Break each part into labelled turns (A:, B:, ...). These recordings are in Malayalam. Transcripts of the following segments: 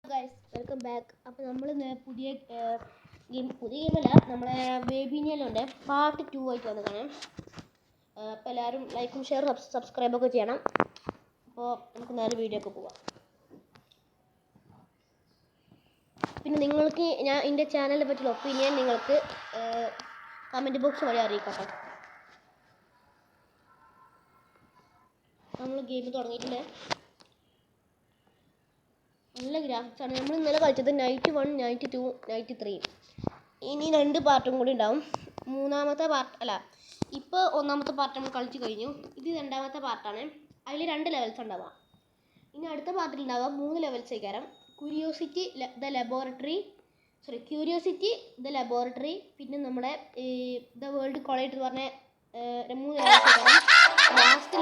A: Guys welcome back. അപ്പോൾ നമ്മൾ പുതിയ ഗെയിമല്ല, നമ്മളെ ബേബിനിയലുണ്ട് പാർട്ട് 2 ആയിട്ട് വന്നതാണ്. അപ്പോൾ എല്ലാവരും ലൈക്കും ഷെയർ സബ്സ്ക്രൈബൊക്കെ ചെയ്യണം. അപ്പോൾ നമുക്ക് നേരെ വീഡിയോ ഒക്കെ പോവാം. പിന്നെ നിങ്ങൾക്ക് എൻ്റെ ചാനലിനെ പറ്റിയുള്ള ഒപ്പീനിയൻ നിങ്ങൾക്ക് കമൻറ്റ് ബോക്സ് വഴി അറിയിക്കട്ടെ. നമ്മൾ ഗെയിം തുടങ്ങിയിട്ടുണ്ട്. നല്ല ഗ്രാഫിക്സാണ്. നമ്മൾ ഇന്നലെ കളിച്ചത് 91, 92, 93. ഇനി 2 പാർട്ടും കൂടി ഉണ്ടാവും. മൂന്നാമത്തെ പാർട്ട് അല്ല, ഇപ്പോൾ ഒന്നാമത്തെ പാർട്ട് നമ്മൾ കളിച്ച് കഴിഞ്ഞു. ഇത് രണ്ടാമത്തെ പാർട്ടാണ്. അതിൽ 2 ലെവൽസ് ഉണ്ടാവുക. ഇനി അടുത്ത പാർട്ടിൽ ഉണ്ടാവുക 3 ലെവൽസ് ആയിരിക്കും. ക്യൂരിയോസിറ്റി ദ ലബോറട്ടറി, പിന്നെ നമ്മുടെ ദ വേൾഡ് കോളേജ് എന്ന് പറഞ്ഞ 3 ലെവൽസ് ആയിരിക്കും ലാസ്റ്റ്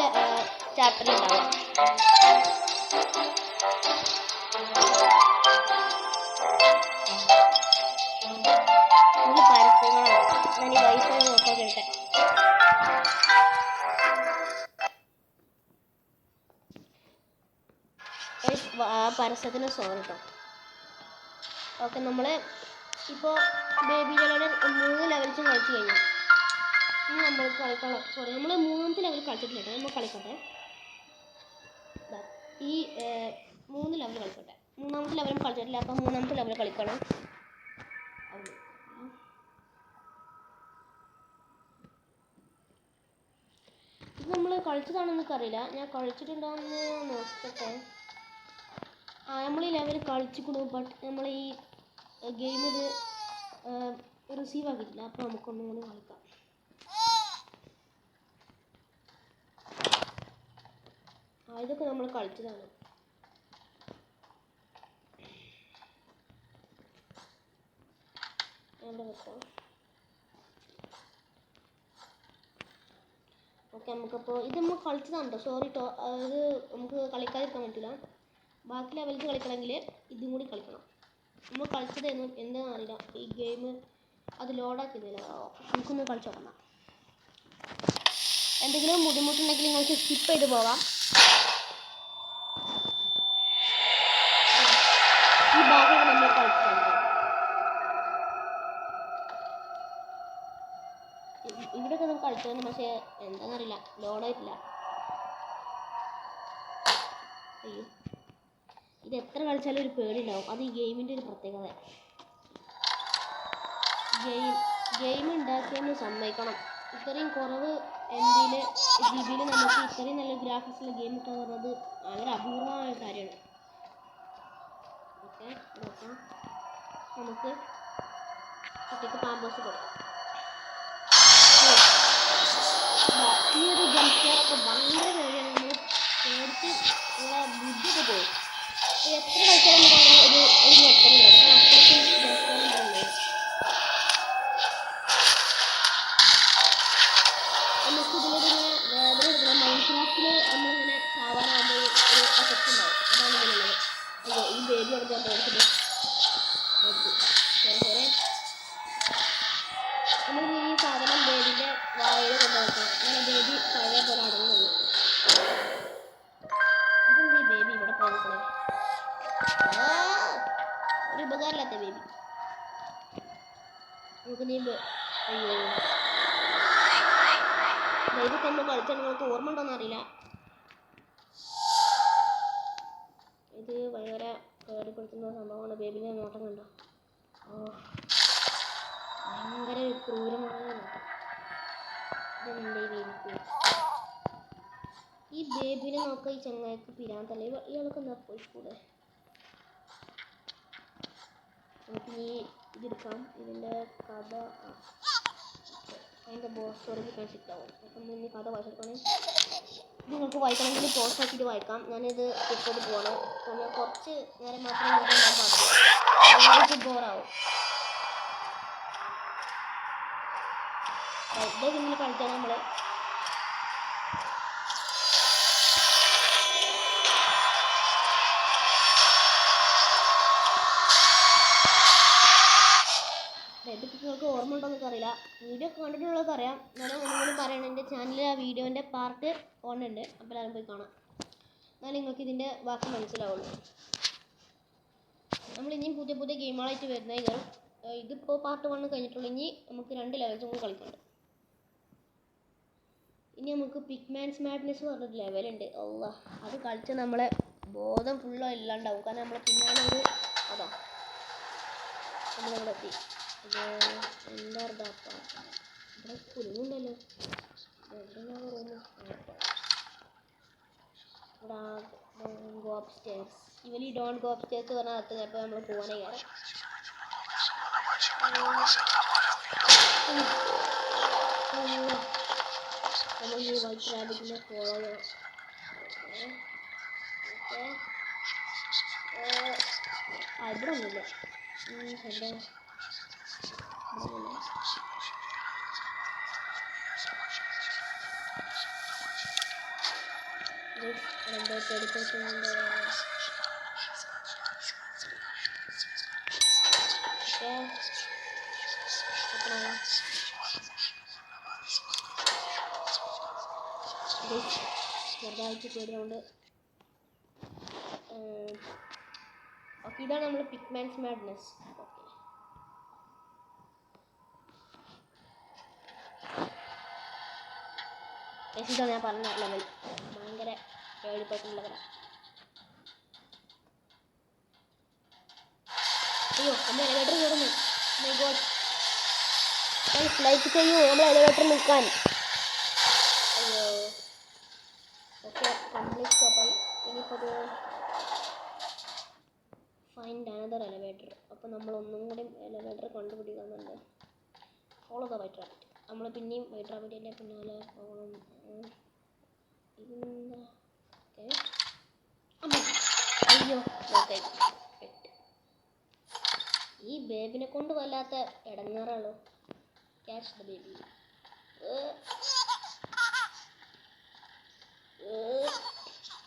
A: ചാപ്റ്ററിൽ ഉണ്ടാവുക. പരസ്യത്തിന് സോറി കേട്ടോ. ഓക്കെ, നമ്മൾ ഇപ്പോൾ ബേബികളുടെ 3 ലെവൽസും കളിച്ച് കഴിഞ്ഞു. ഇനി നമ്മൾ കളിക്കണം. നമ്മൾ 3ാമത്തെ ലെവൽ കളിച്ചിട്ടില്ല കേട്ടോ. നമ്മൾ കളിക്കട്ടെ. ഈ 3 ലെവൽ കളിക്കട്ടെ. 3ാമത്തെ ലെവലും കളിച്ചിട്ടില്ല. അപ്പം 3ാമത്തെ ലെവൽ കളിക്കണം. ഇത് നമ്മൾ കളിച്ചതാണെന്നൊക്കെ അറിയില്ല. ഞാൻ കളിച്ചിട്ടുണ്ടോയെന്ന് നോക്കട്ടെ. നമ്മൾ ഈ ലെവൽ കളിച്ചിക്കുന്നു. ബട്ട് നമ്മൾ ഈ ഗെയിം ഇത് റിസീവ് ആക്കിയിട്ടില്ല. അപ്പോൾ നമുക്കൊന്നും കൂടി കളിക്കാം. ഇതൊക്കെ നമ്മൾ കളിച്ചതാണ്. എവിടെ വെക്കാം? ഓക്കെ, നമുക്കപ്പോൾ ഇത് നമ്മൾ കളിച്ചതാണ് കേട്ടോ. സോറി കേട്ടോ. അത് നമുക്ക് കളിക്കാതിരിക്കാൻ പറ്റില്ല. ബാക്കി ലെവൽസ് കളിക്കണമെങ്കിൽ ഇതും കൂടി കളിക്കണം. നമ്മൾ കളിച്ചത് എന്താണെന്ന് അറിയില്ല. ഈ ഗെയിം അത് ലോഡാക്കിയതില്ല. നമുക്കൊന്ന് കളിച്ച് നോക്കണം. എന്തെങ്കിലും ബുദ്ധിമുട്ടുണ്ടെങ്കിൽ നിങ്ങൾക്ക് സ്കിപ്പ് ചെയ്ത് പോകാം. ഈ ഭാഗമാണ് നമ്മൾ കളിച്ചത്. ഇവിടെയൊക്കെ നമുക്ക് കളിച്ചതാണ്. പക്ഷേ എന്താണെന്നറിയില്ല, ലോഡായിട്ടില്ല. അയ്യോ, ഇത് എത്ര കളിച്ചാലും ഒരു പേടി ഉണ്ടാവും. അത് ഈ ഗെയിമിൻ്റെ ഒരു പ്രത്യേകത. ഗെയിം ഉണ്ടാക്കിയെന്ന് സമ്മതിക്കണം. ഇത്രയും കുറവ് GB നമുക്ക് ഇത്രയും നല്ല ഗ്രാഫിക്സിലെ ഗെയിം കിട്ടുക എന്ന് പറയുന്നത് വളരെ അപൂർവമായ കാര്യമാണ്. ഓക്കെ, നോക്കാം. നമുക്ക് കുട്ടിക്ക് പാമ്പേഴ്സ് കൊടുക്കാം. ഈ ഒരു ജംപ് സ്കെയറൊക്കെ ഭയങ്കര പേടിയാണ്. നമ്മൾ പേടിച്ച് നമ്മളെ ബുദ്ധിയൊക്കെ പോകും. എത്ര കളിച്ചാലും നമുക്ക് ഒരു ഞെട്ടലുണ്ടാവും. അത്രയ്ക്കും ഞെട്ടലുണ്ടാവുന്നത്. നമുക്ക് ഇതിലിങ്ങനെ വേദന എടുക്കണം. മൈൻക്രാഫ്റ്റിൽ നമ്മളിങ്ങനെ സാധാരണ ഒരു എഫക്റ്റ് ഉണ്ടാവും. അതാണ് ഇതിലുള്ളത്. അയ്യോ, ഈ ബേബി എടുക്കാൻ പേടിച്ചിട്ട് നമ്മൾ ഈ സാധനം ബേബിൻ്റെ വായിൽ കൊണ്ടുവയ്ക്കാം. അങ്ങനെ ബേബി പഴയ പോലെ അടങ്ങുള്ളൂ. ഇതെന്ത് ഈ ബേബി ഇവിടെ പോയി ഒരു ഉപകാരമില്ലാത്ത ബേബി. നമുക്ക് അയ്യോ, ഇതൊക്കെ നമ്മൾ കളിച്ചാൽ നിങ്ങൾക്ക് ഓർമ്മ ഉണ്ടോയെന്ന് അറിയില്ല. ഇത് ഭയങ്കര പേടിപ്പെടുത്തുന്ന സംഭവമാണ്. ബേബിനെ നോട്ടം കണ്ടോ? ഭയങ്കര ക്രൂരമായ നോട്ടം. ഇതെന്താ ബേബിക്ക്? ഈ ബേബിനെ നോക്കുക. ഈ ചങ്ങായിക്ക് പിരാന്തല്ലേ? ഇയാൾക്ക് എന്താ പോയിക്കൂടെ? നമുക്ക് ഈ ഇതെടുക്കാം. ഇതിൻ്റെ കഥ അതിൻ്റെ സ്റ്റോറി കാണിച്ചിട്ടാവും. അപ്പം ഇനി കഥ വായിച്ചെടുക്കണം. ഇത് നിങ്ങൾക്ക് വായിക്കണമെങ്കിൽ പോസ്റ്റ് ആക്കിയിട്ട് വായിക്കാം. ഞാനിത് സ്കിപ്പ് ചെയ്ത് പോകണം. അപ്പോൾ ഞാൻ കുറച്ച് നേരം മാത്രമേ നോക്കാൻ പാടുള്ളൂ. ബോറാവും. ഇതേ ഗെയിമിൽ കളിച്ചാൽ നമ്മൾ ഇതൊക്കെ നിങ്ങൾക്ക് ഓർമ്മ ഉണ്ടോയെന്നൊക്കെ അറിയില്ല. വീഡിയോ ഒക്കെ കണ്ടിട്ടുള്ളത് അറിയാം. ഞാൻ ഒന്നുകൂടി പറയണം. എൻ്റെ ചാനലിൽ ആ വീഡിയോൻ്റെ പാർട്ട് 1 ഉണ്ട്. അപ്പോൾ എല്ലാവരും പോയി കാണാം. എന്നാലും നിങ്ങൾക്ക് ഇതിൻ്റെ ബാക്കി മനസ്സിലാവുള്ളൂ. നമ്മൾ ഇനിയും പുതിയ പുതിയ ഗെയിമുകളായിട്ട് വരുന്നതായിരിക്കും. ഇതിപ്പോൾ പാർട്ട് 1 കഴിഞ്ഞിട്ടുള്ളൂ. ഇനി നമുക്ക് 2 ലെവൽസും കൂടി കളിക്കുന്നുണ്ട്. ഇനി നമുക്ക് പിക്മാൻസ് മാഡ്നെസ് പറഞ്ഞൊരു ലെവലുണ്ട്. അല്ലാഹ്, അത് കളിച്ച് നമ്മളെ ബോധം ഫുള്ളോ ഇല്ലാണ്ടാവും. കാരണം നമ്മൾ പിന്നാലെ ഒരു അതാ നമ്മളിവിടെ എത്തി. ഇത് എന്താ ഇവിടെ കുലുങ്ങുണ്ടല്ലോ. Go upstairs. ഇവര് ഡോണ്ട് ഗോ അപ്പ് സ്റ്റേഴ്സ് പറഞ്ഞാൽ അകത്ത് ചിലപ്പോൾ നമ്മൾ പോകാനേ കയറാം. നമ്മൾ ഈ വൈറ്റ് റാബിറ്റിനെ ഫോളോ ചെയ്യണം. ഇവിടെ ഒന്നുമില്ല. എന്താ എടുത്തിട്ടുണ്ട്. ചെറുതായിട്ട് പേടിയുണ്ട്. ഓക്കെ, ഇതാണ് നമ്മൾ പിക്മാൻസ് മാഡ്നെസ്. ഓക്കെ, ഇതാണ് ഞാൻ പറഞ്ഞ ലെവൽ. ഭയങ്കര പേടിപ്പെട്ടുള്ള ലെവലാണ്. അയ്യോ, നമ്മൾ എലിവേറ്റർ കയറുന്നു. മൈ ഗോഡ്, ലൈക്ക് ചെയ്യൂ നമ്മൾ എലിവേറ്ററിൽ നിൽക്കാൻ. അയ്യോ, ഓക്കെ, കംപ്ലീറ്റ് സ്റ്റോപ്പായി. ഇനിയിപ്പോൾ അത് ഫൈൻഡ് അനദർ എലിവേറ്റർ. അപ്പോൾ നമ്മൾ ഒന്നും കൂടി എലിവേറ്റർ കണ്ടുപിടിക്കുന്നുണ്ട്. Follow the white rabbit. നമ്മൾ പിന്നെയും വൈറ്റ് റാബിറ്റിൻ്റെ പിന്നാലെ പോകണം. അയ്യോ, ഓക്കെ, ഈ ബേബിനെ കൊണ്ട് വല്ലാത്ത ഇടങ്ങാറുള്ളൂ. Catch the baby.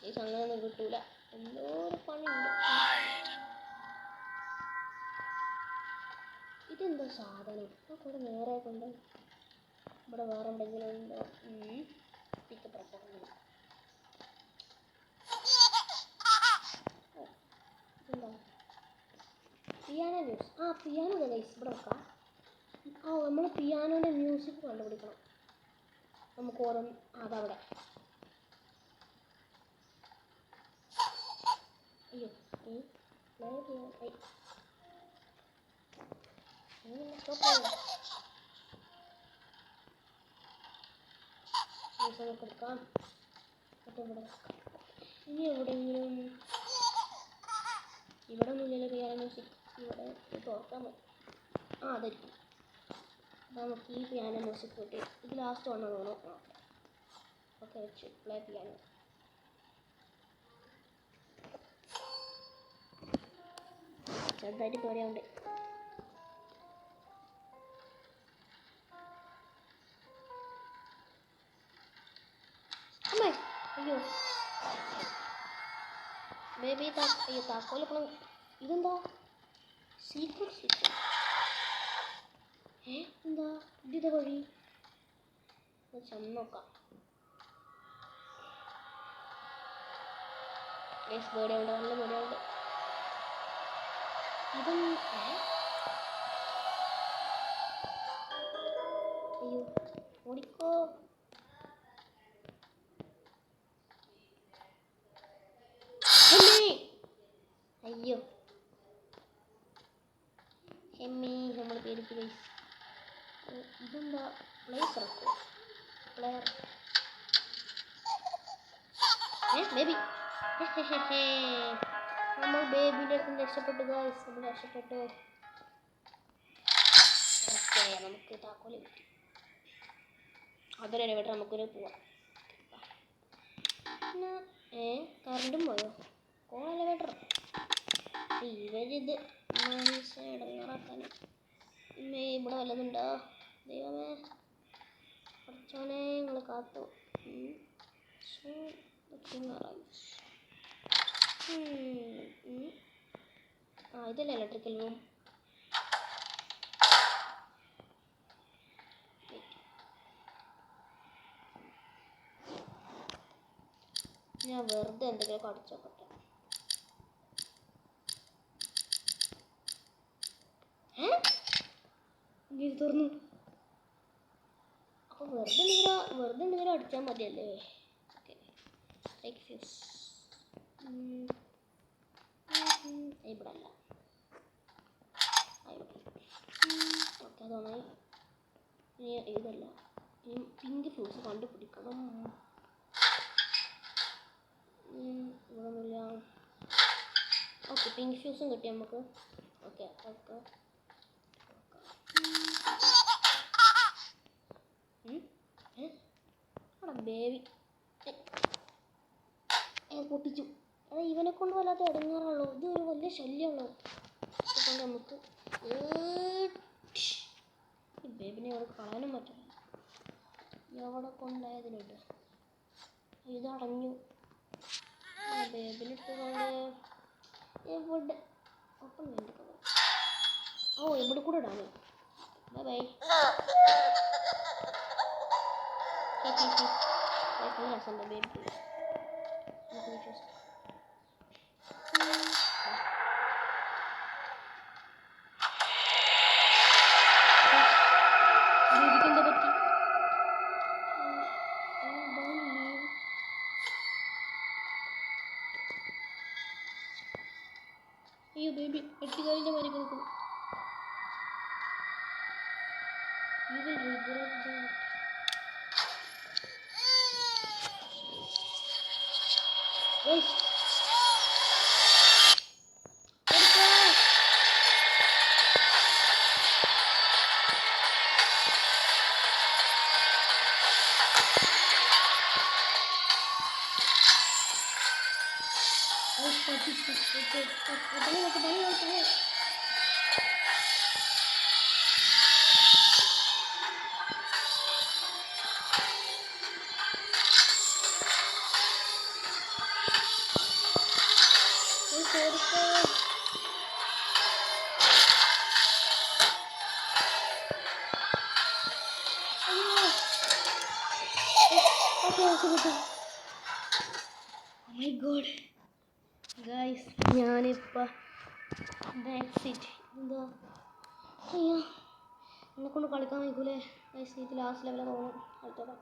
A: ഈ സംഗതിയൊന്നും കിട്ടൂല. എന്തോ ഒരു പണിയുണ്ട്. ഇതെന്തോ സാധനം കൂടെ നേരെ കൊണ്ട് ഇവിടെ വേറെ എന്തെങ്കിലും ഉണ്ടോ? പിക്കപ്പ് റെക്കോർഡ് എന്താ പിയാനോ മ്യൂസിക്. പിയാനോ ഗൈസ് ഇവിടെ വെക്കാം. നമ്മൾ പിയാനോൻ്റെ മ്യൂസിക് കണ്ടുപിടിക്കണം. നമുക്ക് ഓരോന്ന് അതവിടെ. അയ്യോ, എടുക്കാം. ഇനി എവിടെയെങ്കിലും ഇവിടെ ഒന്നുമില്ലല്ലോ പിയാനോ മ്യൂസിക്. ഇവിടെ തുറക്കാൻ മതി. അതായിരിക്കും. നമുക്ക് ഈ പിയാനോ മ്യൂസിക് കിട്ടി. ഇത് ലാസ്റ്റ് വണ്ണോ തോന്നുന്നു. ഓക്കെ, വെച്ചു പ്ലേ പിയാനോ. ചെറുതായിട്ട് പേടിയുണ്ട്. അയ്യോ ബേബി, അയ്യോ താക്കോലിപ്പോൾ ഇതെന്താ സീക്രട്ട്. എന്താ ഇതിൻ്റെ വഴി ചെന്ന് നോക്കാം. പേടിയുണ്ട്, നല്ല പേടിയുണ്ട്. ഇതൊന്നും അയ്യോ ഓടിക്കോ. അയ്യോ ഹെമ്മി, നമ്മൾ പേടിച്ച് പോയി. ഇതെന്താ പ്ലേസ് റെക്കോർഡ് പ്ലെയർ. ബേബി നമ്മൾ ബേബിയുടെ അടുത്ത് രക്ഷപ്പെട്ടു ഗൈസ്. നമ്മൾ രക്ഷപ്പെട്ടു. ഓക്കെ, നമുക്ക് താക്കോല് കിട്ടി. അതൊരു എലിവേറ്റർ നമുക്കൊരു പോവാം. കറണ്ടും പോയോ? എലിവേറ്റർ ഇവരിത് മനുഷ്യ ഇടങ്ങാറാക്കാൻ. ഇവിടെ വല്ലതുണ്ടോ? ദൈവമേ കുറച്ചോനെ നിങ്ങൾ കാത്തു. ഇതല്ലേ ഇലക്ട്രിക്കൽ റൂം. ഞാൻ വെറുതെ എന്തെങ്കിലും കടിച്ചോക്കട്ടെ. തുറന്നു. അപ്പോൾ വെറുതെ എന്തെങ്കിലും അടിച്ചാൽ മതിയല്ലേ. ഓക്കെ ലൈക്ക് ഫ്യൂസ് ഇവിടെ അല്ല. ഓക്കെ അതാണ്. ഇനി ഇതല്ല, ഇനി പിങ്ക് ഫ്യൂസ് കണ്ടുപിടിക്കണം. ഇവിടെ ഒന്നുമില്ല. ഓക്കെ പിങ്ക് ഫ്യൂസും കിട്ടി നമുക്ക്. ഓക്കെ ഓക്കെ ബേബി പൊട്ടിച്ചു. അത് ഇവനെ കൊണ്ട് വല്ലാത്ത ഇടങ്ങാറുള്ളൂ. ഇത് ഒരു വലിയ ശല്യമാണല്ലോ. അതുകൊണ്ട് നമുക്ക് ഈ ബേബിനെ അവിടെ കളയാനും പറ്റില്ല. എവിടെ കൊണ്ടായതിനുണ്ട്. ഇതടഞ്ഞു. ബേബിലിട്ട് എവിടെ ഒപ്പം വേണ്ട. ഓ ഇവിടെ കൂടെ ഇടാമേ. Bye bye. രസമുണ്ട് ബേബി. ബേബിക്കെന്താ പറ്റി? അയ്യോ ബേബി എട്ടുകാലിൻ്റെ മാതിരി നിൽക്കുന്നു. മൈ ഗോഡ് ഗൈസ്, ഞാനിപ്പോൾ എക്സിറ്റ് എന്താ അയ്യോ എന്നെക്കൊണ്ട് കളിക്കാൻ വയ്ക്കൂലേ ഗൈസ്. ഇത് ലാസ്റ്റ് ലെവലാണ് തോന്നുന്നു. കളിച്ചോളാം.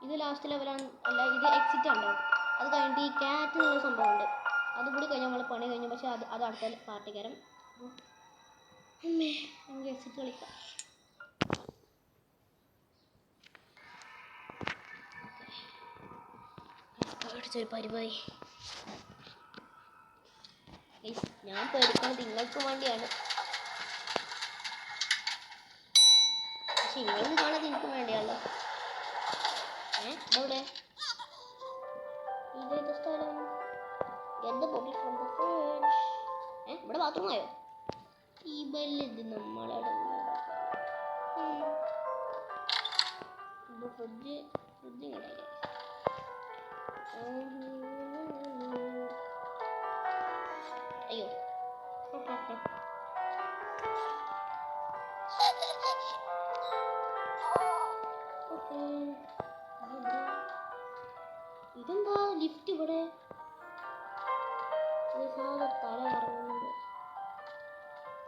A: ഇത് ലാസ്റ്റ് ലെവലാണ്. അല്ല ഇത് എക്സിറ്റ് ഉണ്ടാവും. അത് കഴിഞ്ഞിട്ട് ഈ ക്യാറ്റ് എന്നുള്ള സംഭവമുണ്ട്. അതുകൂടി കഴിഞ്ഞാൽ നമ്മൾ പണി കഴിഞ്ഞു. പക്ഷേ അത് അടുത്ത പാർട്ടിക്കാരം. അമ്മേ നമുക്ക് എക്സിറ്റ് കളിക്കാം. പേടിച്ചൊരു പരിപാടി. ഞാൻ പേടിക്കുന്നത് നിങ്ങൾക്ക് വേണ്ടിയാണ്. പക്ഷെ ഇങ്ങളൊന്നും കാണാതെ എനിക്ക് വേണ്ടിയാണല്ലോ. ഇതെവിടെ? ഇതേത് സ്ഥലം? എന്താ ബോട്ടിൽ ഫ്രം ദ ഫ്രിഡ്ജ്? ഇവിടെ ബാത്റൂമായോ? ഈ ബല്ലിത് നമ്മളവിടെ ഫ്രിഡ്ജ് ഇങ്ങനെ. അയ്യോ ഇതെന്താ ലിഫ്റ്റ് ഇവിടെ? തല ഇറങ്ങുന്നുണ്ട്.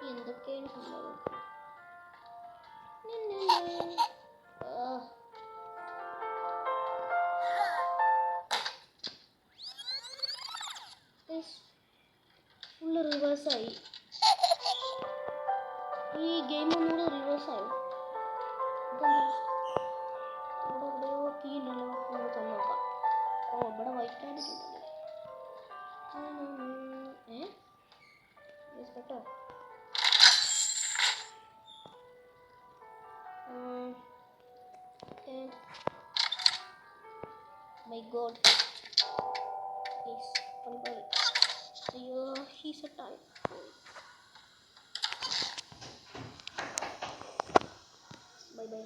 A: എന്തൊക്കെയാണ് സംഭവം? ഫുള്ള് റിവേഴ്സായി. ഈ ഗെയിം ഒന്നുകൂടെ റിവേഴ്സായി. ഇതെന്താ ഇവിടെ എവിടെയോ കീ ഉണ്ടല്ലോ. നമ്മൾ ചെന്ന് നോക്കാം. ഓ ഇവിടെ വൈറ്റ് ആയിട്ടുണ്ടല്ലേ. കേട്ടോ മൈ ഗോഡ് അയ്യോ he's A time. Bye bye.